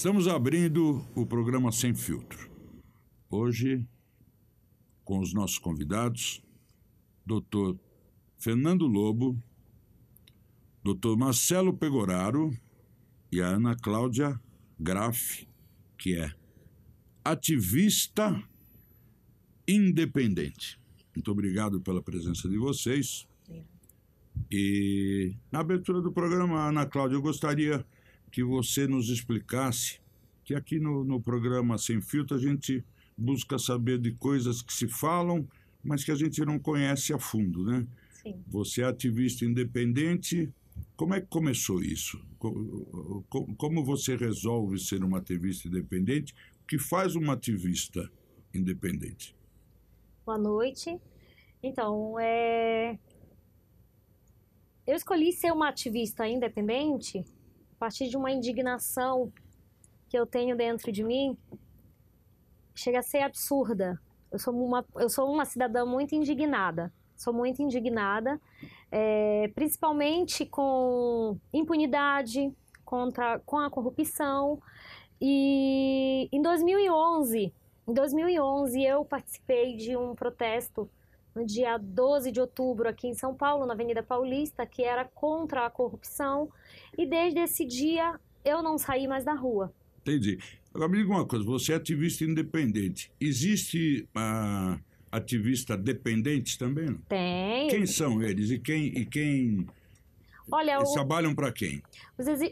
Estamos abrindo o programa Sem Filtro. Hoje, com os nossos convidados, Dr. Fernando Lobo, Dr. Marcelo Pegoraro e a Ana Cláudia Graff, que é ativista independente. Muito obrigado pela presença de vocês. E na abertura do programa, Ana Cláudia, eu gostaria que você nos explicasse que aqui no programa Sem Filtro a gente busca saber de coisas que se falam, mas que a gente não conhece a fundo, né? Sim. Você é ativista independente. Como é que começou isso? Como você resolve ser uma ativista independente? O que faz uma ativista independente? Boa noite. Então, eu escolhi ser uma ativista independente a partir de uma indignação que eu tenho dentro de mim. Chega a ser absurda. Eu sou uma cidadã muito indignada. Sou muito indignada, principalmente com impunidade, com a corrupção. E em 2011 eu participei de um protesto no dia 12 de outubro aqui em São Paulo, na Avenida Paulista, que era contra a corrupção. E desde esse dia eu não saí mais da rua. Entendi. Agora me diga uma coisa, você é ativista independente. Existe ativista dependentes também? Não? Tem. Quem são eles e quem Olha, eles trabalham para quem?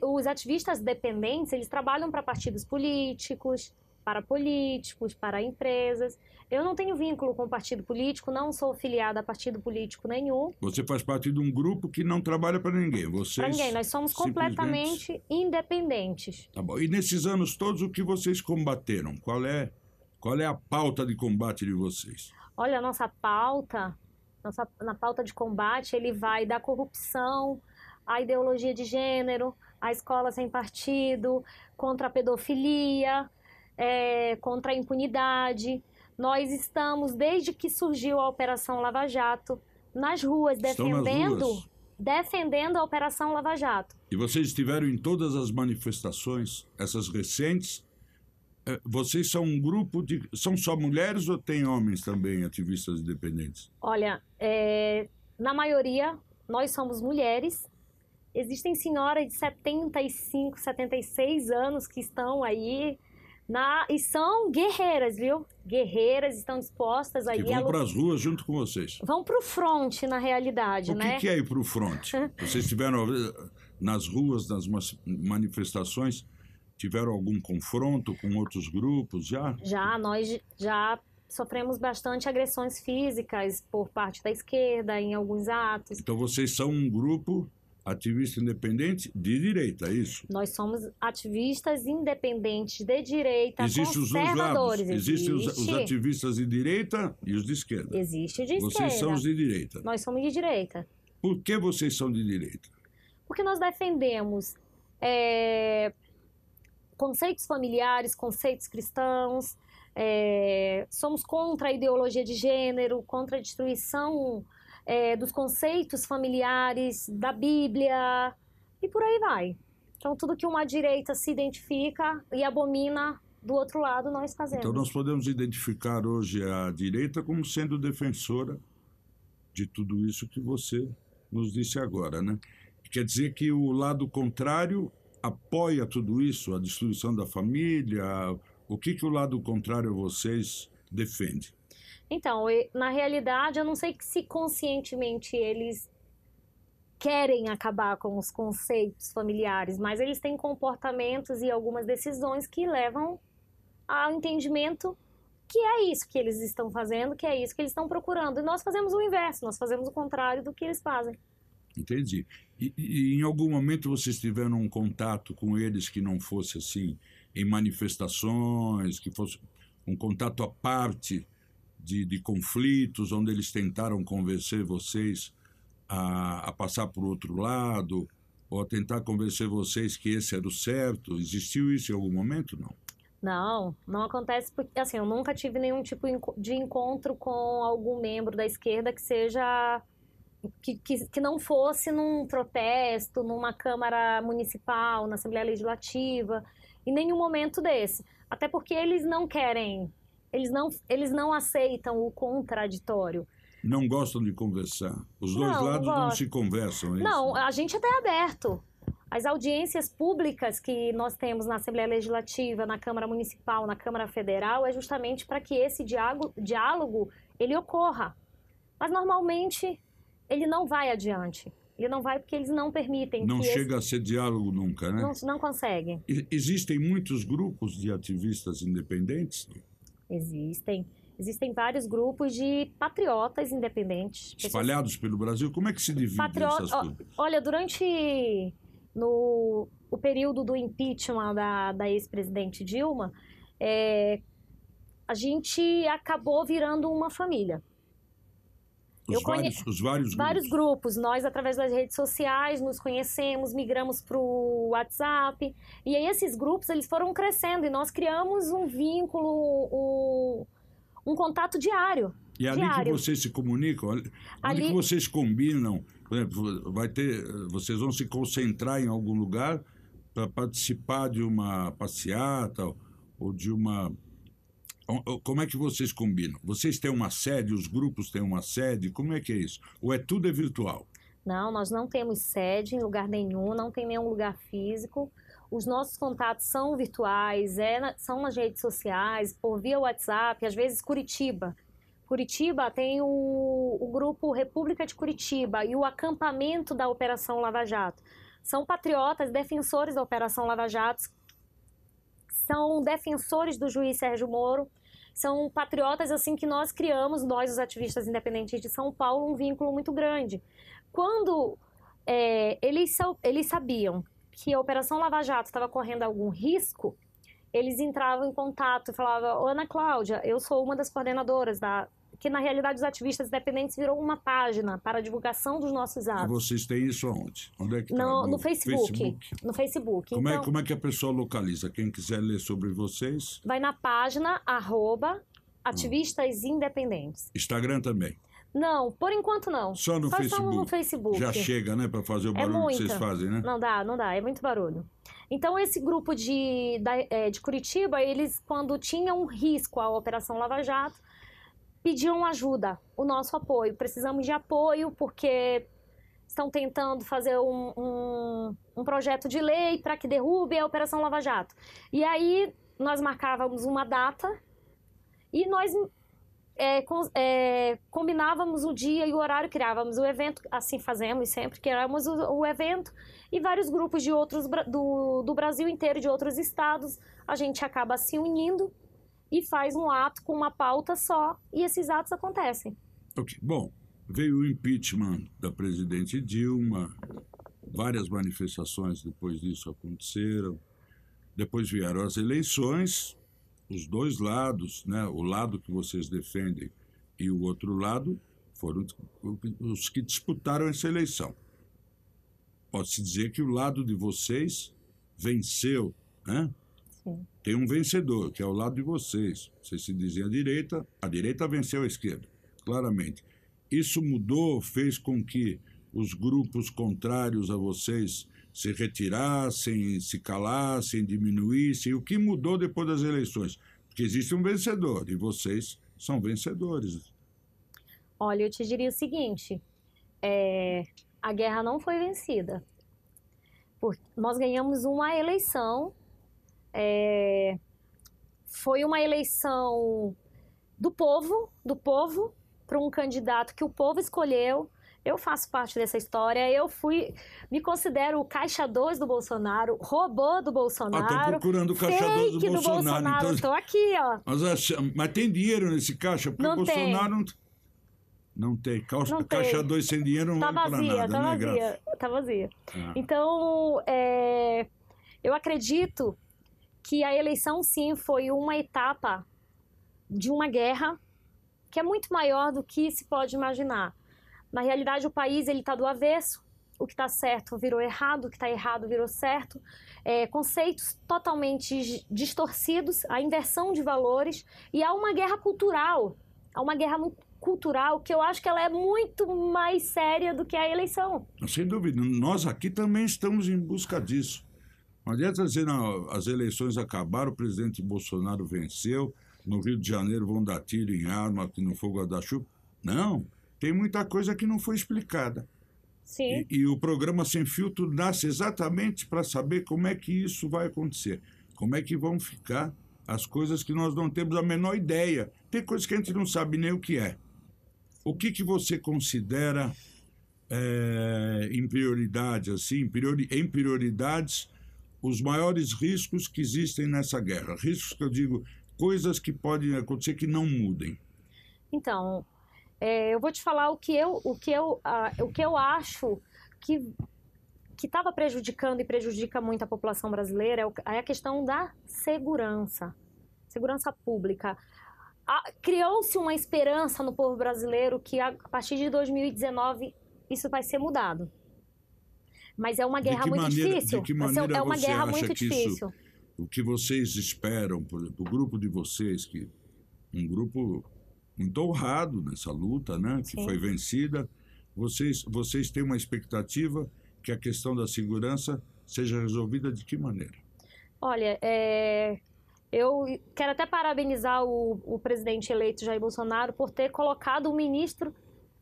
Os ativistas dependentes, eles trabalham para partidos políticos, para políticos, para empresas. Eu não tenho vínculo com partido político, não sou filiada a partido político nenhum. Você faz parte de um grupo que não trabalha para ninguém. Para ninguém, nós somos completamente independentes. Tá bom. E nesses anos todos, o que vocês combateram? Qual é a pauta de combate de vocês? Olha, a nossa pauta, na pauta de combate, ele vai da corrupção, à ideologia de gênero, à escola sem partido, contra a pedofilia, contra a impunidade. Nós estamos, desde que surgiu a Operação Lava Jato, nas ruas, defendendo a Operação Lava Jato. E vocês estiveram em todas as manifestações, essas recentes. Vocês são um grupo de... São só mulheres ou tem homens também, ativistas independentes? Olha, na maioria, nós somos mulheres. Existem senhoras de 75, 76 anos que estão aí... E são guerreiras, viu? Guerreiras, estão dispostas aí... Que vão para as ruas junto com vocês. Vão para o fronte, na realidade, né? O que é ir para o fronte? Vocês tiveram nas ruas, nas manifestações, tiveram algum confronto com outros grupos já? Nós já sofremos bastante agressões físicas por parte da esquerda em alguns atos. Então vocês são um grupo... ativista independente de direita, é isso? Nós somos ativistas independentes de direita, Existem conservadores. Os dois lados. Existem os ativistas de direita e os de esquerda. Existe o de esquerda. Vocês são os de direita. Nós somos de direita. Por que vocês são de direita? Porque nós defendemos conceitos familiares, conceitos cristãos, somos contra a ideologia de gênero, contra a destruição... dos conceitos familiares, da Bíblia, e por aí vai. Então, tudo que uma direita se identifica e abomina, do outro lado, nós fazemos. Então, nós podemos identificar hoje a direita como sendo defensora de tudo isso que você nos disse agora, né? Quer dizer que o lado contrário apoia tudo isso, a destruição da família. O que o lado contrário a vocês defende? Então, na realidade, eu não sei se conscientemente eles querem acabar com os conceitos familiares, mas eles têm comportamentos e algumas decisões que levam ao entendimento que é isso que eles estão fazendo, que é isso que eles estão procurando. E nós fazemos o inverso, nós fazemos o contrário do que eles fazem. Entendi. E em algum momento vocês tiveram um contato com eles que não fosse assim, em manifestações, que fosse um contato à parte... De conflitos, onde eles tentaram convencer vocês a passar por outro lado, ou a tentar convencer vocês que esse era o certo? Existiu isso em algum momento, não? Não acontece, porque assim, eu nunca tive nenhum tipo de encontro com algum membro da esquerda que seja... Que não fosse num protesto, numa Câmara Municipal, na Assembleia Legislativa. em nenhum momento desse. Até porque eles não querem, eles não aceitam o contraditório. Não gostam de conversar. Os dois lados não se conversam, é isso? Não, a gente até é aberto. As audiências públicas que nós temos na Assembleia Legislativa, na Câmara Municipal, na Câmara Federal, é justamente para que esse diálogo ele ocorra. Mas, normalmente, ele não vai adiante. Ele não vai porque eles não permitem. Não chega a ser diálogo nunca, né? Não consegue. Existem muitos grupos de ativistas independentes? Existem. Existem vários grupos de patriotas independentes. Espalhados pelo Brasil? Como é que se divide essas coisas? Olha, durante o período do impeachment da ex-presidente Dilma, a gente acabou virando uma família. Os vários grupos. Nós, através das redes sociais, nos conhecemos, migramos para o WhatsApp. E aí esses grupos eles foram crescendo e nós criamos um vínculo, um contato diário. E ali que vocês se comunicam, ali que vocês combinam, por exemplo, vocês vão se concentrar em algum lugar para participar de uma passeata ou de uma... Como é que vocês combinam? Vocês têm uma sede, os grupos têm uma sede, como é que é isso? Ou tudo é virtual? Não, nós não temos sede em lugar nenhum, não tem nenhum lugar físico. Os nossos contatos são virtuais, são nas redes sociais, por via WhatsApp, às vezes Curitiba. Curitiba tem o grupo República de Curitiba e o acampamento da Operação Lava Jato. São patriotas, defensores da Operação Lava Jato, são defensores do juiz Sérgio Moro, são patriotas assim que nós criamos, nós os ativistas independentes de São Paulo, um vínculo muito grande. Quando eles sabiam que a Operação Lava Jato estava correndo algum risco, eles entravam em contato e falavam: Ana Cláudia, eu sou uma das coordenadoras que na realidade os ativistas independentes virou uma página para a divulgação dos nossos atos. Vocês têm isso aonde? Onde é que tá? No Facebook. No Facebook. Como é que a pessoa localiza? Quem quiser ler sobre vocês? Vai na página @ativistas independentes. Instagram também? Não, por enquanto não. Só no Facebook? Já chega, né? Para fazer o barulho que vocês fazem, né? Não dá. É muito barulho. Então, esse grupo de Curitiba, eles, quando tinham um risco à Operação Lava Jato, pediam ajuda, o nosso apoio. Precisamos de apoio porque estão tentando fazer um projeto de lei para que derrube a Operação Lava Jato. E aí nós marcávamos uma data e nós combinávamos o dia e o horário, criávamos o evento, assim fazemos sempre, criávamos o evento e vários grupos de outros do Brasil inteiro, de outros estados, a gente acaba se unindo e faz um ato com uma pauta só, e esses atos acontecem. Ok. Bom, veio o impeachment da presidente Dilma, várias manifestações depois disso aconteceram, depois vieram as eleições, os dois lados, né, o lado que vocês defendem e o outro lado, foram os que disputaram essa eleição. Pode-se dizer que o lado de vocês venceu, né? Sim. Tem um vencedor, que é o lado de vocês. Vocês se dizem a direita venceu a esquerda, claramente. Isso mudou, fez com que os grupos contrários a vocês se retirassem, se calassem, diminuíssem. O que mudou depois das eleições? Porque existe um vencedor, e vocês são vencedores. Olha, eu te diria o seguinte, a guerra não foi vencida. Nós ganhamos uma eleição. Foi uma eleição do povo para um candidato que o povo escolheu. Eu faço parte dessa história. Me considero o caixa 2 do Bolsonaro, robô do Bolsonaro. Estou procurando o caixa 2 do Bolsonaro. Então... Estou aqui, ó. Mas tem dinheiro nesse caixa? Porque não o Bolsonaro tem. Não tem. Caixa 2 sem dinheiro não vale para nada, né? Tá vazia. Então, eu acredito que a eleição, sim, foi uma etapa de uma guerra que é muito maior do que se pode imaginar. Na realidade, o país está do avesso. O que está certo virou errado, o que está errado virou certo. Conceitos totalmente distorcidos, a inversão de valores. E há uma guerra cultural. Há uma guerra cultural que eu acho que ela é muito mais séria do que a eleição. Sem dúvida. Nós aqui também estamos em busca disso. Não adianta dizer, não, as eleições acabaram, o presidente Bolsonaro venceu, no Rio de Janeiro vão dar tiro em arma, aqui no fogo da chuva. Não, tem muita coisa que não foi explicada. Sim. E o programa Sem Filtro nasce exatamente para saber como é que isso vai acontecer, como é que vão ficar as coisas que nós não temos a menor ideia. Tem coisas que a gente não sabe nem o que é. O que você considera em prioridade, assim, em prioridades, os maiores riscos que existem nessa guerra? Riscos que eu digo, coisas que podem acontecer que não mudem. Então, eu vou te falar o que eu acho que estava prejudicando e prejudica muito a população brasileira é a questão da segurança pública. Criou-se uma esperança no povo brasileiro que a partir de 2019 isso vai ser mudado. Mas é uma guerra muito difícil. De que maneira é uma você guerra acha muito que difícil. Isso, o que vocês esperam, por exemplo, o grupo de vocês, que um grupo muito honrado nessa luta, né, que Sim. foi vencida, vocês têm uma expectativa que a questão da segurança seja resolvida de que maneira? Olha, eu quero até parabenizar o presidente eleito Jair Bolsonaro por ter colocado o ministro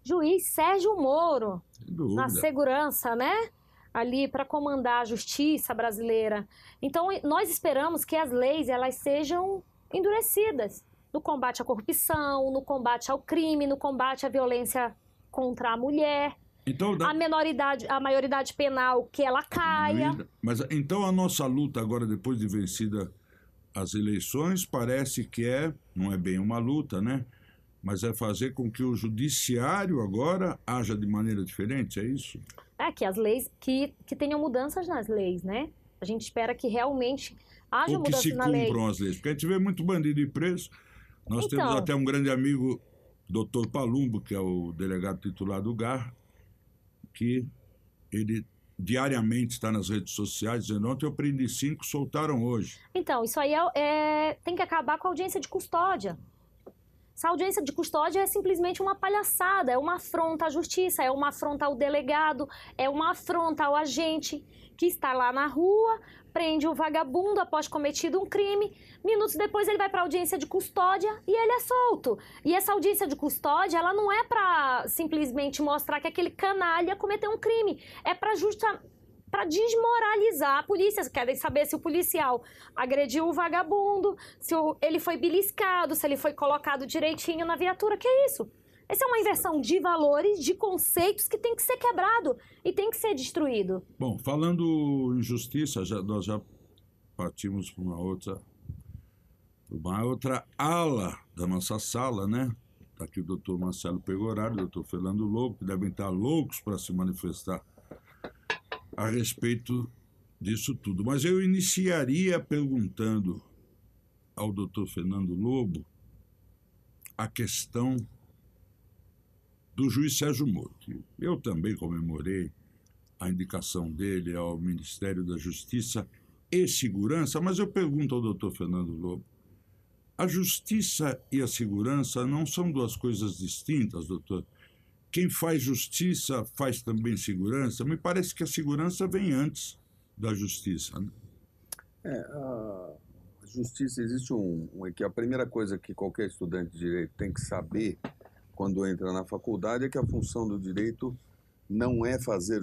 juiz Sérgio Moro na segurança, né? Ali para comandar a justiça brasileira. Então, nós esperamos que as leis elas sejam endurecidas no combate à corrupção, no combate ao crime, no combate à violência contra a mulher. Então, a maioridade penal que ela caia. Mas então a nossa luta agora, depois de vencida as eleições, parece que não é bem uma luta, né? Mas é fazer com que o judiciário agora haja de maneira diferente, é isso? Que as leis, que tenham mudanças nas leis, né? A gente espera que realmente haja mudanças na lei. Ou que se cumpram as leis, porque a gente vê muito bandido e preso. Nós temos até um grande amigo, Dr. Palumbo, que é o delegado titular do GAR, que ele diariamente está nas redes sociais dizendo: ontem eu prendi 5, soltaram hoje. Então, isso aí tem que acabar com a audiência de custódia. Essa audiência de custódia é simplesmente uma palhaçada, é uma afronta à justiça, é uma afronta ao delegado, é uma afronta ao agente que está lá na rua, prende o vagabundo após cometido um crime, minutos depois ele vai para a audiência de custódia e ele é solto. E essa audiência de custódia, ela não é para simplesmente mostrar que aquele canalha cometeu um crime, é para desmoralizar a polícia. Querem saber se o policial agrediu o vagabundo, se ele foi beliscado, se ele foi colocado direitinho na viatura. Que é isso? Essa é uma inversão de valores, de conceitos que tem que ser quebrado e tem que ser destruído. Bom, falando em justiça, nós já partimos para uma outra ala da nossa sala, né? Está aqui o doutor Marcelo Pegoraro, o doutor Fernando Lobo, que devem estar loucos para se manifestar a respeito disso tudo. Mas eu iniciaria perguntando ao doutor Fernando Lobo a questão do juiz Sérgio Moro. Eu também comemorei a indicação dele ao Ministério da Justiça e Segurança, mas eu pergunto ao doutor Fernando Lobo, a justiça e a segurança não são duas coisas distintas, doutor? Quem faz justiça faz também segurança? Me parece que a segurança vem antes da justiça, né? A justiça, existe que a primeira coisa que qualquer estudante de direito tem que saber quando entra na faculdade é que a função do direito não é fazer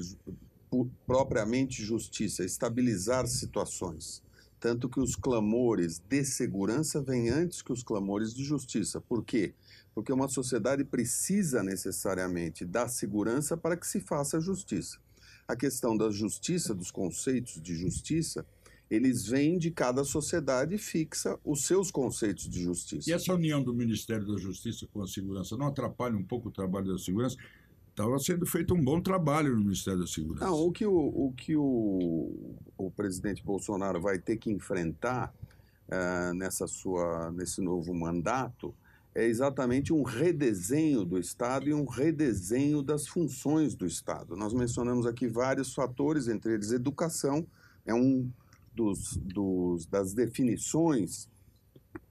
propriamente justiça, é estabilizar situações. Tanto que os clamores de segurança vêm antes que os clamores de justiça. Por quê? Porque uma sociedade precisa necessariamente da segurança para que se faça justiça. A questão da justiça, dos conceitos de justiça, eles vêm de cada sociedade e fixa os seus conceitos de justiça. E essa união do Ministério da Justiça com a segurança não atrapalha um pouco o trabalho da segurança? Estava sendo feito um bom trabalho no Ministério da Segurança. Não, o que o presidente Bolsonaro vai ter que enfrentar nesse novo mandato é exatamente um redesenho do Estado e um redesenho das funções do Estado. Nós mencionamos aqui vários fatores, entre eles educação, é um das definições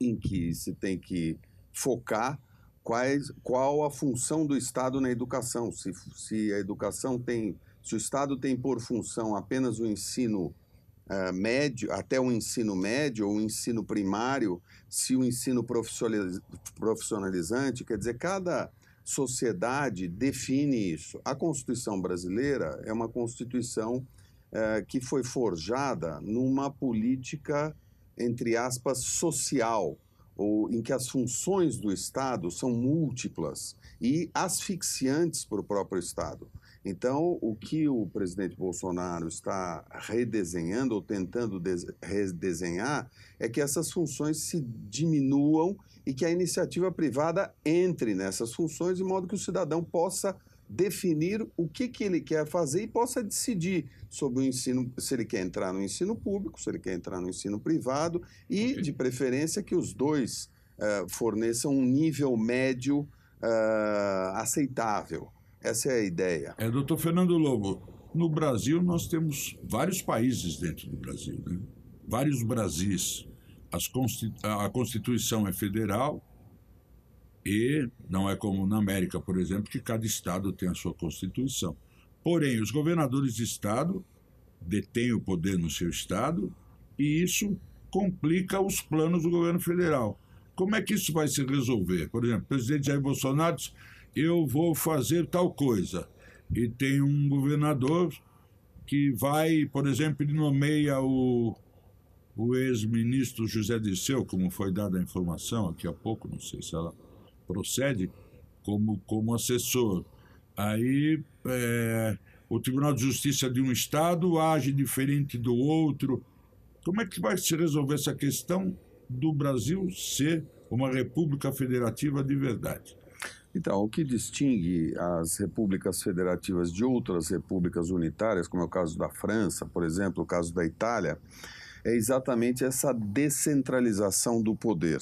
em que se tem que focar qual a função do Estado na educação. Se o Estado tem por função apenas o ensino médio, até o ensino médio ou o ensino primário, se o ensino profissionalizante, quer dizer, cada sociedade define isso. A Constituição brasileira é uma Constituição que foi forjada numa política, entre aspas, social, ou em que as funções do Estado são múltiplas e asfixiantes para o próprio Estado. Então, o que o presidente Bolsonaro está redesenhando ou tentando redesenhar é que essas funções se diminuam e que a iniciativa privada entre nessas funções de modo que o cidadão possa definir o que ele quer fazer e possa decidir sobre o ensino, se ele quer entrar no ensino público, se ele quer entrar no ensino privado e, de preferência, que os dois forneçam um nível médio aceitável. Essa é a ideia. Doutor Fernando Lobo, no Brasil nós temos vários países dentro do Brasil, né? Vários Brasis. A Constituição é federal e não é como na América, por exemplo, que cada estado tem a sua Constituição. Porém, os governadores de estado detêm o poder no seu estado e isso complica os planos do governo federal. Como é que isso vai se resolver? Por exemplo, o presidente Jair Bolsonaro diz: eu vou fazer tal coisa. E tem um governador que vai, por exemplo, ele nomeia o ex-ministro José Dirceu, como foi dada a informação aqui há pouco, não sei se ela procede, como assessor. Aí o Tribunal de Justiça de um estado age diferente do outro. Como é que vai se resolver essa questão do Brasil ser uma república federativa de verdade? Então, o que distingue as repúblicas federativas de outras repúblicas unitárias, como é o caso da França, por exemplo, o caso da Itália, é exatamente essa descentralização do poder.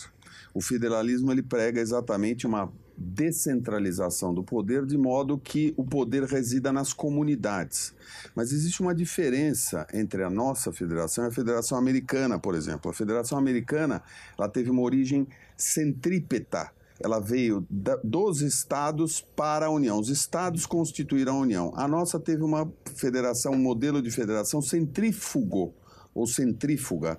O federalismo ele prega exatamente uma descentralização do poder, de modo que o poder resida nas comunidades. Mas existe uma diferença entre a nossa federação e a Federação Americana, por exemplo. A Federação Americana ela teve uma origem centrípeta. Ela veio dos estados para a União. Os estados constituíram a União. A nossa teve uma federação, um modelo de federação centrífugo, ou centrífuga,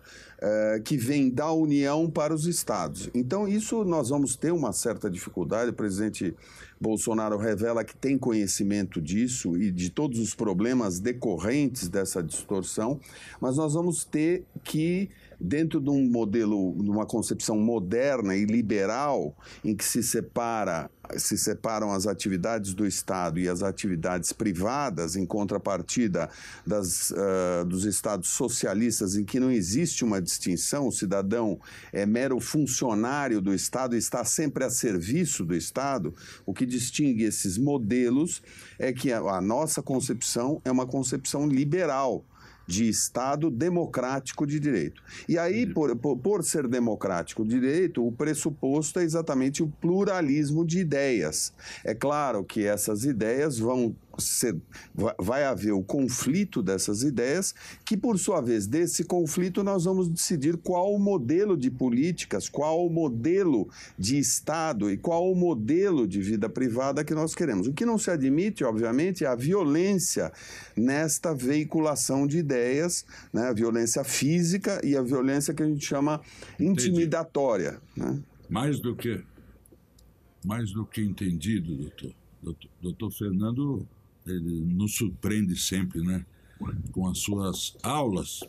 que vem da União para os estados. Então, isso nós vamos ter uma certa dificuldade. O presidente Bolsonaro revela que tem conhecimento disso e de todos os problemas decorrentes dessa distorção, mas nós vamos ter que, dentro de um modelo, de uma concepção moderna e liberal, em que se separam as atividades do Estado e as atividades privadas, em contrapartida dos Estados socialistas, em que não existe uma distinção, o cidadão é mero funcionário do Estado e está sempre a serviço do Estado. O que distingue esses modelos é que a nossa concepção é uma concepção liberal, de Estado democrático de direito. E aí, por ser democrático de direito, o pressuposto é exatamente o pluralismo de ideias. É claro que essas ideias vai haver o conflito dessas ideias, que por sua vez, desse conflito, nós vamos decidir qual o modelo de políticas, qual o modelo de Estado e qual o modelo de vida privada que nós queremos. O que não se admite, obviamente, é a violência nesta veiculação de ideias, né? A violência física e a violência que a gente chama intimidatória. Né? Mais do que entendido, doutor. Doutor Fernando, ele nos surpreende sempre, né? Com as suas aulas.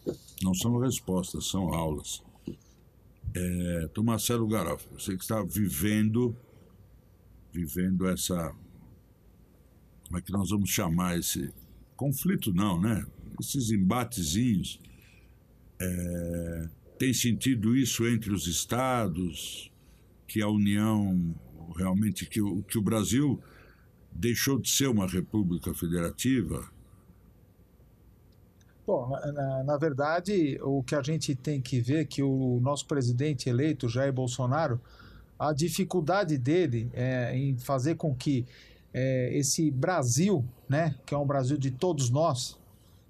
Não são respostas, são aulas. Doutor Marcelo Garof, você que está vivendo essa... Como é que nós vamos chamar esse... Conflito não, né? Esses embatezinhos. Tem sentido isso entre os estados, que a União, realmente, que o Brasil deixou de ser uma república federativa? Bom, na verdade, o que a gente tem que ver é que o nosso presidente eleito, Jair Bolsonaro, a dificuldade dele em fazer com que esse Brasil, né, que é um Brasil de todos nós,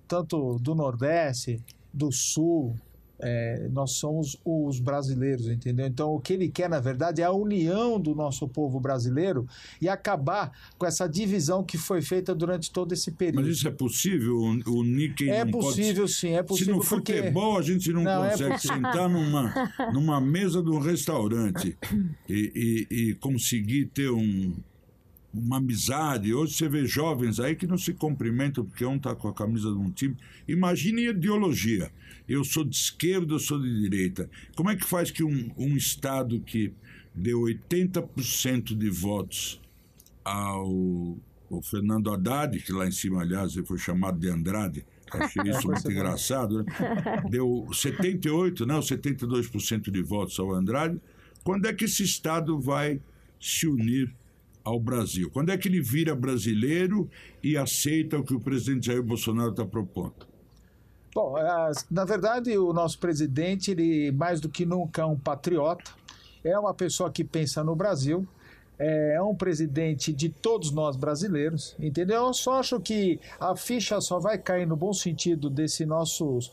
tanto do Nordeste, do Sul, nós somos os brasileiros, entendeu? Então, o que ele quer, na verdade, é a união do nosso povo brasileiro e acabar com essa divisão que foi feita durante todo esse período. Mas isso é possível? O Nikkei É não possível, pode... sim, é possível. Se no futebol a gente não consegue sentar numa mesa de um restaurante e conseguir ter uma amizade. Hoje você vê jovens aí que não se cumprimentam porque um está com a camisa de um time. Imagine a ideologia. Eu sou de esquerda, eu sou de direita. Como é que faz que um Estado que deu 80% de votos ao Fernando Haddad, que lá em cima, aliás, ele foi chamado de Andrade, achei isso muito engraçado, né? Deu 78%, não, 72% de votos ao Andrade. Quando é que esse Estado vai se unir ao Brasil? Quando é que ele vira brasileiro e aceita o que o presidente Jair Bolsonaro está propondo? Bom, na verdade, o nosso presidente, ele mais do que nunca é um patriota, é uma pessoa que pensa no Brasil, é um presidente de todos nós brasileiros, entendeu? Eu só acho que a ficha só vai cair no bom sentido desses nossos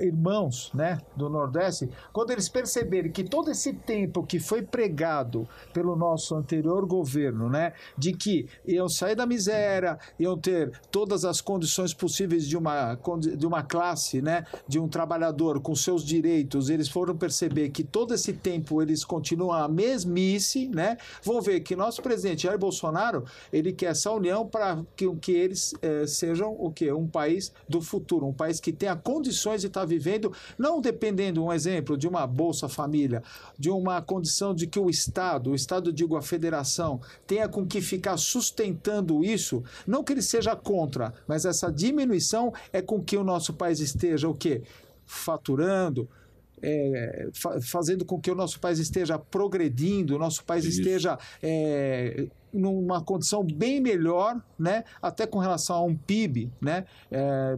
irmãos, né, do Nordeste, quando eles perceberem que todo esse tempo que foi pregado pelo nosso anterior governo, né, de que iam sair da miséria, iam ter todas as condições possíveis de uma classe, né, de um trabalhador com seus direitos, eles foram perceber que todo esse tempo eles continuam a mesmice, né, vão ver que nosso presidente Jair Bolsonaro, ele quer essa união para que eles sejam o quê? Um país do futuro, um país que tenha condições de estar vivendo, não dependendo, um exemplo, de uma Bolsa Família, de uma condição de que o Estado, digo a federação, tenha com que ficar sustentando isso, não que ele seja contra, mas essa diminuição é com que o nosso país esteja o quê? Faturando, fazendo com que o nosso país esteja progredindo, o nosso país esteja numa condição bem melhor, né, até com relação a um PIB, né,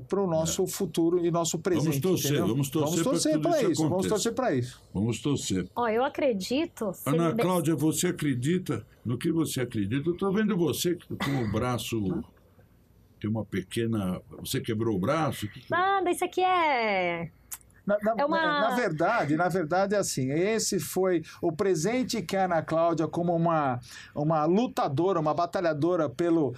para o nosso futuro e nosso presente. Vamos torcer para isso. Vamos torcer para isso. Vamos torcer. Eu acredito... Ana Cláudia, você acredita? No que você acredita? Eu estou vendo você que com o braço... Tem uma pequena... Você quebrou o braço? Nada, isso aqui é... Na verdade, assim, esse foi o presente que a Ana Cláudia, como uma lutadora, uma batalhadora pelo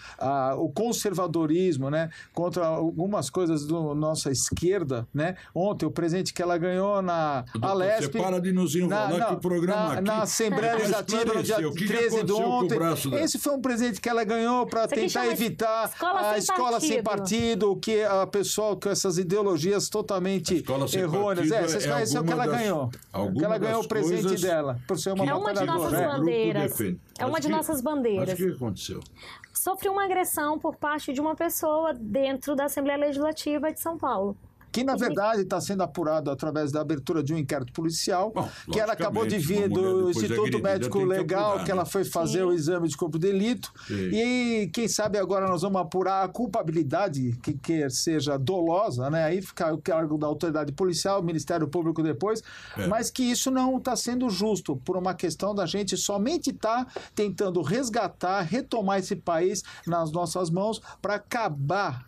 o conservadorismo, né, contra algumas coisas da nossa esquerda, né? Ontem, o presente que ela ganhou na Alesp... Você para de nos enrolar que o programa aqui... Na Assembleia Legislativa, no dia 13 de ontem. Esse foi um presente que ela ganhou para tentar evitar a escola sem partido, que a pessoa com essas ideologias totalmente errôneas. Esse é o que ela ganhou. O que ela ganhou o presente dela, por ser uma batalhadora. É uma de nossas bandeiras. Mas o que aconteceu? Sofreu uma agressão por parte de uma pessoa dentro da Assembleia Legislativa de São Paulo. Que, na verdade, está sendo apurado através da abertura de um inquérito policial, que ela acabou de vir do Instituto Médico Legal, que ela foi fazer o exame de corpo de delito. E, quem sabe, agora nós vamos apurar a culpabilidade, que seja dolosa, né? Aí fica o cargo da autoridade policial, o Ministério Público depois, mas que isso não está sendo justo, por uma questão da gente somente estar tentando resgatar, retomar esse país nas nossas mãos para acabar,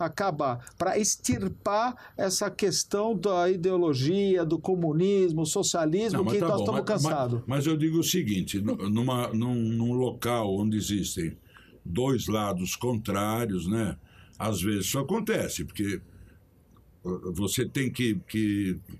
para extirpar essa questão da ideologia, do comunismo, socialismo, que nós estamos cansados. Mas eu digo o seguinte, num local onde existem dois lados contrários, né, às vezes isso acontece, porque você tem que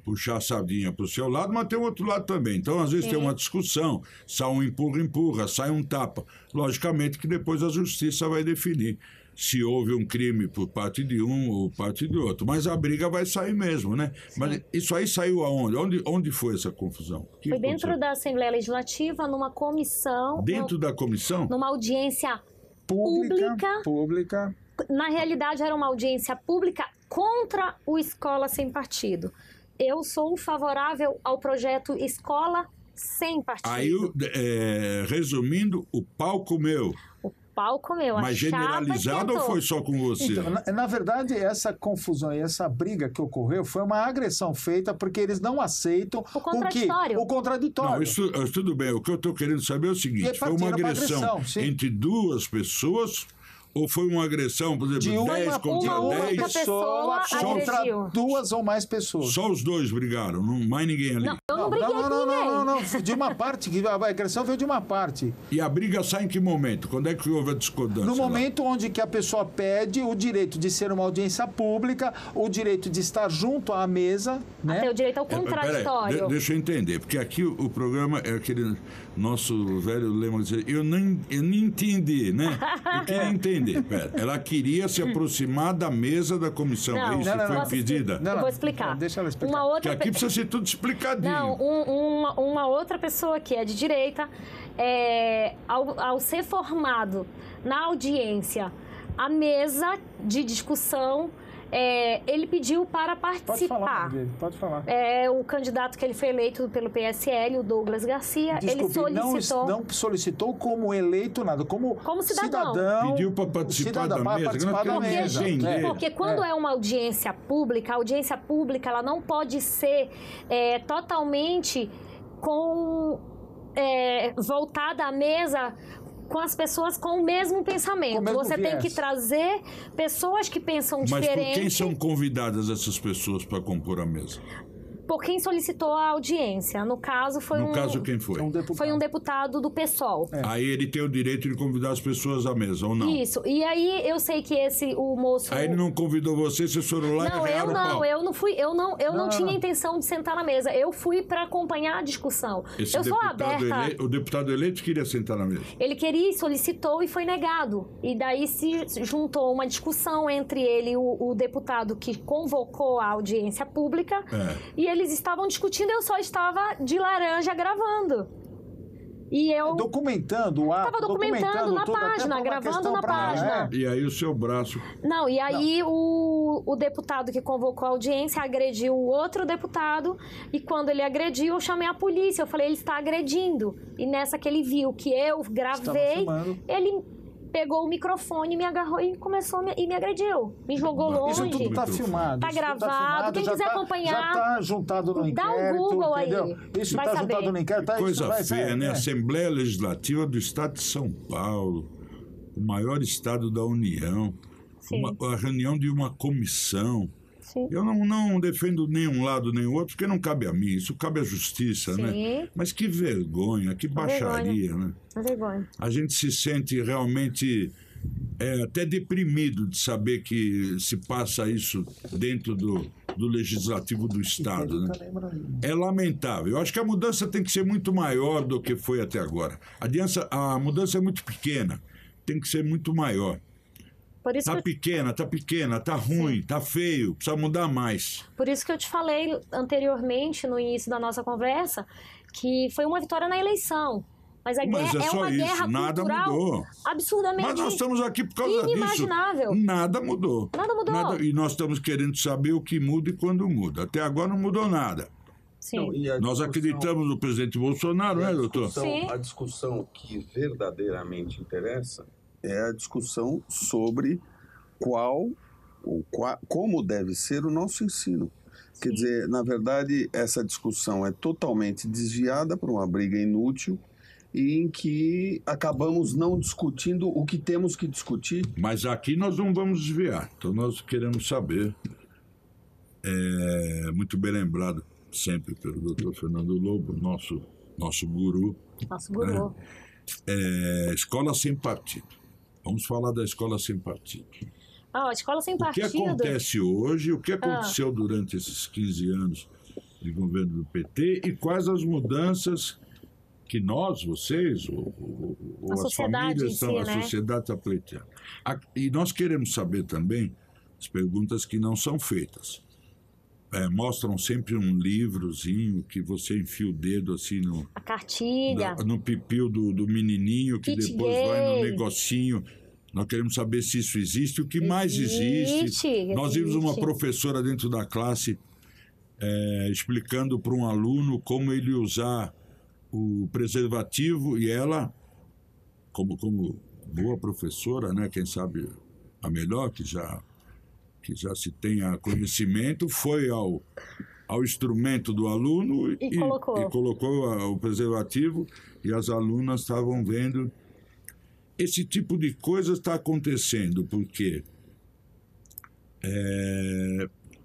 puxar a sardinha para o seu lado, mas tem o outro lado também. Então, às vezes, tem uma discussão, sai um empurra, sai um tapa. Logicamente que depois a justiça vai definir se houve um crime por parte de um ou parte do outro. Mas a briga vai sair mesmo, né? Sim. Mas isso aí saiu aonde? Onde foi essa confusão? Foi dentro da Assembleia Legislativa, numa comissão... Dentro da comissão? Numa audiência pública. Na realidade, era uma audiência pública contra o Escola Sem Partido. Eu sou favorável ao projeto Escola Sem Partido. Aí, resumindo, o pau comeu. Mas generalizado ou foi só com você? Então, na verdade, essa confusão e essa briga que ocorreu foi uma agressão feita porque eles não aceitam o contraditório. Não, isso tudo bem. O que eu estou querendo saber é o seguinte: foi uma agressão entre duas pessoas Ou foi uma agressão, por exemplo, De 10 contra uma 10? única pessoa contra agrediu. 2 ou mais pessoas. Só os dois brigaram, não, mais ninguém ali. Não, eu não briguei com ninguém. Não. De uma parte, a agressão veio de uma parte. E a briga sai em que momento? Quando é que houve a discordância? No lá? momento onde que a pessoa pede o direito de ser uma audiência pública, o direito de estar junto à mesa, né? Tem o direito ao Peraí, contraditório. deixa eu entender, porque aqui o programa é aquele nosso velho lema de dizer, eu nem entendi, né? Eu queria entender. Pera, ela queria se aproximar da mesa da comissão, Não, é isso? não, Foi não. impedida? Eu vou explicar. Deixa ela explicar. Uma Porque outra aqui precisa ser tudo explicadinho. Não, uma outra pessoa que é de direita, ao ser formado na audiência a mesa de discussão, ele pediu para participar. Pode falar. O candidato que ele foi eleito pelo PSL, o Douglas Garcia, ele solicitou... Não solicitou como eleito nada, como cidadão. Pediu para participar da mesa. Participar da mesa. Porque quando é uma audiência pública, a audiência pública ela não pode ser totalmente voltada à mesa com as pessoas com o mesmo pensamento. Você tem que trazer pessoas que pensam diferente. Mas por quem são convidadas essas pessoas para compor a mesa? Por quem solicitou a audiência. No caso, caso, quem foi? Foi um deputado do PSOL. Aí ele tem o direito de convidar as pessoas à mesa, ou não? Isso. E aí eu sei que o moço... Aí ele não convidou vocês foram lá e arrearam o pau. Eu não fui. Eu não tinha intenção de sentar na mesa. Eu fui para acompanhar a discussão. Eu sou aberta... O deputado eleito queria sentar na mesa. Ele queria, solicitou e foi negado. E daí se juntou uma discussão entre ele e o deputado que convocou a audiência pública. E eles estavam discutindo, eu só estava de laranja gravando. E eu... Estava documentando na página, gravando na página. E aí o seu braço... Não, e aí o deputado que convocou a audiência agrediu o outro deputado, e quando ele agrediu, eu chamei a polícia. Eu falei, ele está agredindo. E nessa que ele viu que eu gravei, ele pegou o microfone, me agarrou e começou e me agrediu. Me jogou longe. Isso tudo está filmado. Está gravado. Quem quiser acompanhar... Já está juntado no inquérito. Dá um Google entendeu? aí. Isso está juntado no inquérito. Coisa feia, né? Assembleia Legislativa do Estado de São Paulo, o maior estado da União, a reunião de uma comissão. Sim. Eu não defendo nenhum lado nem outro, porque não cabe a mim, isso cabe à justiça, né? Mas que vergonha, que baixaria, né? Vergonha. A gente se sente realmente até deprimido de saber que se passa isso dentro do Legislativo do Estado, né? É lamentável. Eu acho que a mudança tem que ser muito maior do que foi até agora. A mudança é muito pequena, tem que ser muito maior. Tá pequena, tá ruim, tá feio, precisa mudar mais. Por isso que eu te falei anteriormente, no início da nossa conversa, que foi uma vitória na eleição. Mas a guerra é uma guerra nada cultural mudou. Absurdamente Mas nós estamos aqui por causa inimaginável. disso. Nada mudou. Nada mudou. E nós estamos querendo saber o que muda e quando muda. Até agora não mudou nada. Sim. Nós acreditamos no presidente Bolsonaro, né, doutor? Sim. A discussão que verdadeiramente interessa é a discussão sobre como deve ser o nosso ensino. Sim. Quer dizer, na verdade, essa discussão é totalmente desviada para uma briga inútil e em que acabamos não discutindo o que temos que discutir. Mas aqui nós não vamos desviar. Então nós queremos saber, muito bem lembrado sempre pelo doutor Fernando Lobo, nosso guru. Nosso guru. Escola sem partido. Vamos falar da escola sem partido. A escola sem partido... O que acontece hoje, o que aconteceu durante esses 15 anos de governo do PT e quais as mudanças que nós, vocês, ou as famílias, a sociedade está pleiteando. E nós queremos saber também as perguntas que não são feitas. Mostram sempre um livrozinho que você enfia o dedo assim a cartilha. No pipil do menininho que Kit depois gay. vai no negocinho. Nós queremos saber se isso existe, o que mais existe. Nós vimos uma professora dentro da classe explicando para um aluno como ele usar o preservativo e ela, como boa professora, né, quem sabe a melhor, que já se tenha conhecimento, foi ao instrumento do aluno e colocou o preservativo e as alunas estavam vendo. esse tipo de coisa está acontecendo porque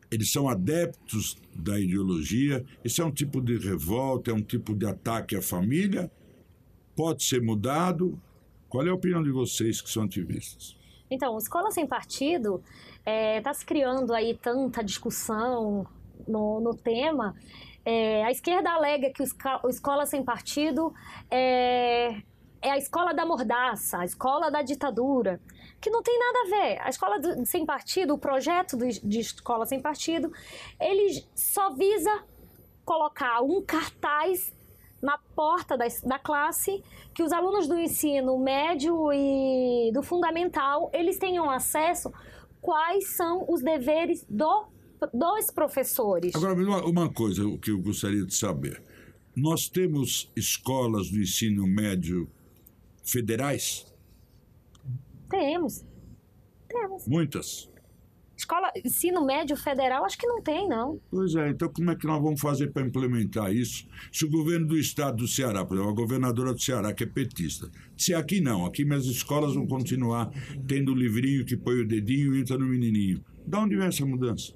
eles são adeptos da ideologia, isso é um tipo de revolta, é um tipo de ataque à família, pode ser mudado. Qual é a opinião de vocês que são ativistas? Então, Escola Sem Partido está se criando aí tanta discussão no tema. A esquerda alega que o Escola Sem Partido é a escola da mordaça, a escola da ditadura, que não tem nada a ver. A Escola Sem Partido, o projeto de Escola Sem Partido, ele só visa colocar um cartaz na porta da classe, que os alunos do ensino médio e do fundamental, eles tenham acesso quais são os deveres dos professores. Agora, uma coisa que eu gostaria de saber. Nós temos escolas do ensino médio federais? Temos. Muitas? Ensino médio federal, acho que não tem, não. Pois é, então como é que nós vamos fazer para implementar isso? Se o governo do estado do Ceará, por exemplo, a governadora do Ceará, que é petista, se aqui não, aqui minhas escolas vão continuar tendo o livrinho que põe o dedinho e entra no menininho. De onde vem essa mudança?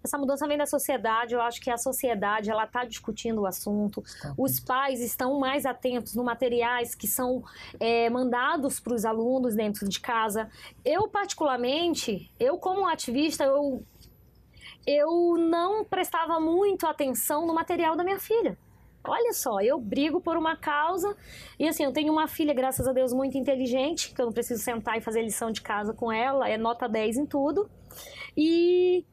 Essa mudança vem da sociedade. Eu acho que a sociedade ela está discutindo o assunto. Os pais estão mais atentos nos materiais que são mandados para os alunos dentro de casa. Eu, particularmente, como ativista, eu não prestava muito atenção no material da minha filha. Olha só, eu brigo por uma causa e assim, eu tenho uma filha, graças a Deus, muito inteligente, que eu não preciso sentar e fazer lição de casa com ela, é nota 10 em tudo. E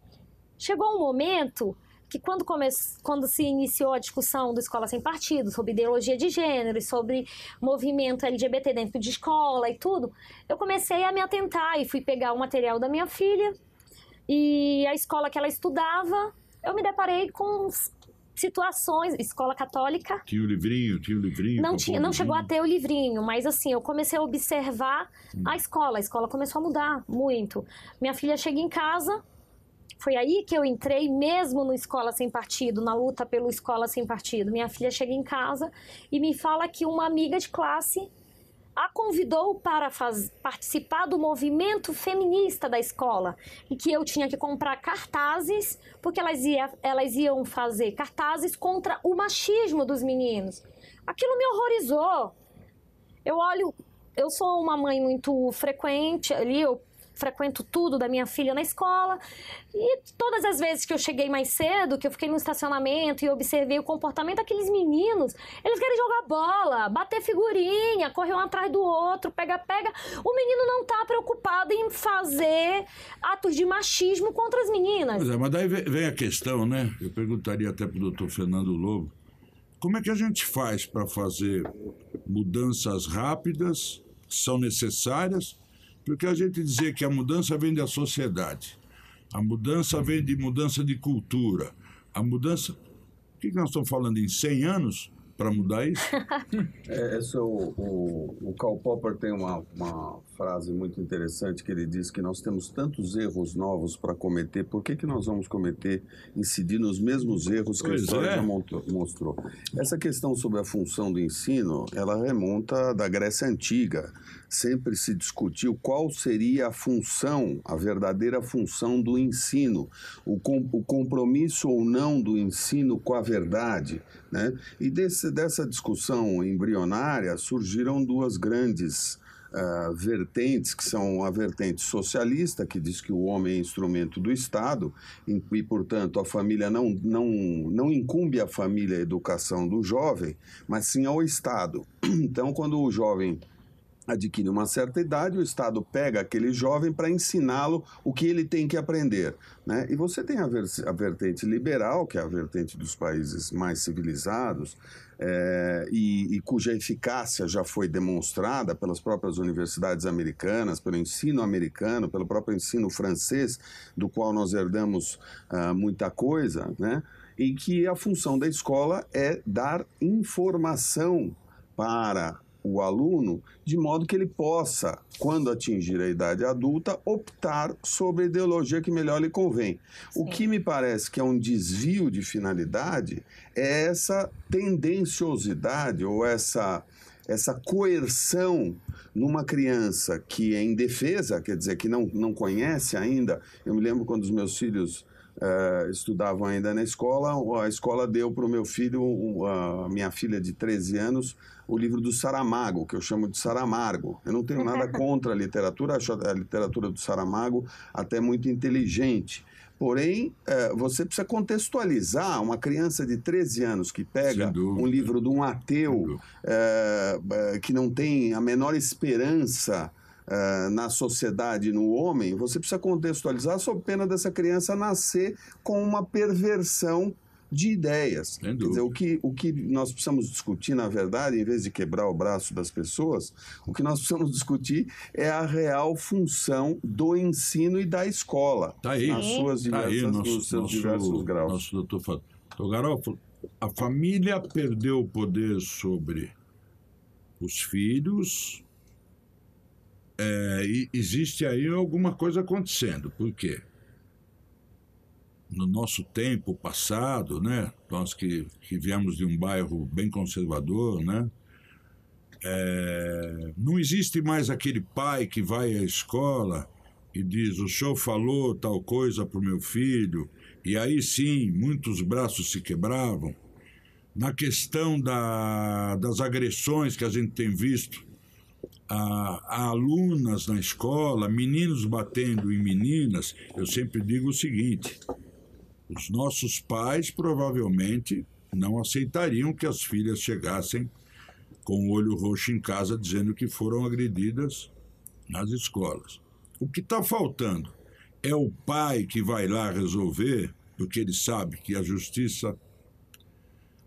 chegou um momento que quando se iniciou a discussão do Escola Sem Partido, sobre ideologia de gênero, sobre movimento LGBT dentro de escola e tudo, eu comecei a me atentar e fui pegar o material da minha filha e a escola que ela estudava, eu me deparei com situações, escola católica. Tinha o livrinho? Não chegou a ter o livrinho, mas assim, eu comecei a observar a escola começou a mudar muito. Minha filha chega em casa. Foi aí que eu entrei mesmo no Escola Sem Partido, na luta pelo Escola Sem Partido. Minha filha chega em casa e me fala que uma amiga de classe a convidou para participar do movimento feminista da escola e que eu tinha que comprar cartazes, porque elas iam fazer cartazes contra o machismo dos meninos. Aquilo me horrorizou. Eu sou uma mãe muito frequente ali, eu frequento tudo da minha filha na escola e todas as vezes que eu cheguei mais cedo, que eu fiquei no estacionamento e observei o comportamento daqueles meninos, eles querem jogar bola, bater figurinha, correr um atrás do outro, pega, o menino não está preocupado em fazer atos de machismo contra as meninas. Pois é, mas daí vem a questão, né? Eu perguntaria até para o doutor Fernando Lobo, como é que a gente faz para fazer mudanças rápidas, que são necessárias, porque a gente dizer que a mudança vem da sociedade, a mudança vem de mudança de cultura, a mudança... O que nós estamos falando, em 100 anos para mudar isso? O Karl Popper tem uma frase muito interessante que ele diz que nós temos tantos erros novos para cometer, por que nós vamos incidir nos mesmos erros que a história já mostrou? Essa questão sobre a função do ensino, ela remonta da Grécia Antiga. Sempre se discutiu qual seria a função, a verdadeira função do ensino, o compromisso ou não do ensino com a verdade, né? E dessa discussão embrionária surgiram duas grandes vertentes, que são a vertente socialista, que diz que o homem é instrumento do Estado e, portanto, a família não incumbe a família a educação do jovem, mas sim ao Estado. Então, quando o jovem adquire uma certa idade, o Estado pega aquele jovem para ensiná-lo o que ele tem que aprender, né? E você tem a vertente liberal, que é a vertente dos países mais civilizados, e cuja eficácia já foi demonstrada pelas próprias universidades americanas, pelo ensino americano, pelo próprio ensino francês, do qual nós herdamos muita coisa, né? E que a função da escola é dar informação para o aluno, de modo que ele possa, quando atingir a idade adulta, optar sobre a ideologia que melhor lhe convém. Sim. O que me parece que é um desvio de finalidade é essa tendenciosidade ou essa essa coerção numa criança que é indefesa, quer dizer, que não conhece ainda. Eu me lembro quando os meus filhos estudavam ainda na escola, a escola deu para o meu filho, a minha filha de 13 anos, o livro do Saramago, que eu chamo de Saramago. Eu não tenho nada contra a literatura, acho a literatura do Saramago até muito inteligente. Porém, você precisa contextualizar uma criança de 13 anos que pega um livro de um ateu que não tem a menor esperança na sociedade, no homem, você precisa contextualizar sob pena dessa criança nascer com uma perversão de ideias. Quer dizer, o que nós precisamos discutir, na verdade, em vez de quebrar o braço das pessoas, o que nós precisamos discutir é a real função do ensino e da escola, nas suas nos seus diversos graus. Nosso doutor fala, Garófalo, a família perdeu o poder sobre os filhos, e existe aí alguma coisa acontecendo. Por quê? No nosso tempo passado, né, nós que viemos de um bairro bem conservador, né, não existe mais aquele pai que vai à escola e diz: o senhor falou tal coisa para o meu filho, e aí sim, muitos braços se quebravam. Na questão das agressões que a gente tem visto a alunas na escola, meninos batendo em meninas, eu sempre digo o seguinte: os nossos pais provavelmente não aceitariam que as filhas chegassem com o olho roxo em casa dizendo que foram agredidas nas escolas. O que está faltando é o pai que vai lá resolver, porque ele sabe que a justiça...